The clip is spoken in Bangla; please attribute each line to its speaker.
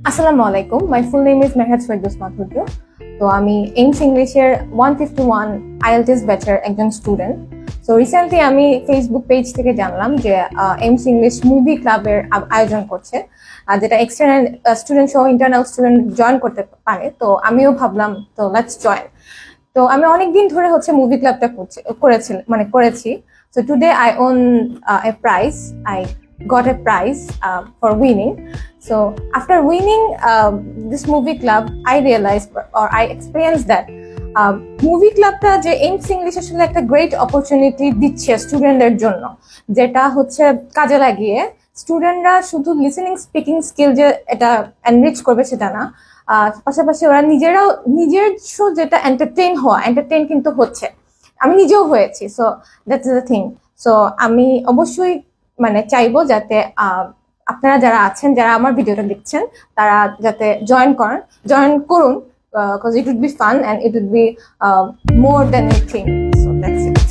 Speaker 1: আসসালামু আলাইকুম, মাই ফুল নেম ইজ মেহেজ ফেরদৌস মাধুর্য। তো আমি এইমস ইংলিশের 151 আইএলটিএস ব্যাচের একজন স্টুডেন্ট। তো রিসেন্টলি আমি ফেসবুক পেজ থেকে জানলাম যে এইমস ইংলিশ মুভি ক্লাবের আয়োজন করছে, যেটা এক্সটার্নাল স্টুডেন্ট সহ ইন্টারনাল স্টুডেন্ট জয়েন করতে পারে। তো আমিও ভাবলাম তো লেটস জয়েন। তো আমি অনেকদিন ধরে মুভি ক্লাবটা করেছি। So today I won a prize. I got a prize for winning. So after winning this movie club, I realized or I experienced that movie ক্লাবটা যে এইমস ইংলিশ আসলে একটা গ্রেট অপরচুনিটি দিচ্ছে স্টুডেন্টদের জন্য, যেটা কাজে লাগিয়ে স্টুডেন্টরা শুধু লিসেনিং স্পিকিং স্কিল যে এটা এনরিচ করবে সেটা না, পাশাপাশি ওরা নিজস্ব যেটা এন্টারটেইন কিন্তু হচ্ছে। আমি নিজেও হয়েছি। So that's the thing. So আমি অবশ্যই চাইবো যাতে আপনারা যারা আছেন, যারা আমার ভিডিওটা দেখছেন, তারা যাতে জয়েন করুন, because it would be fun and it would be more than a thing. So that's it.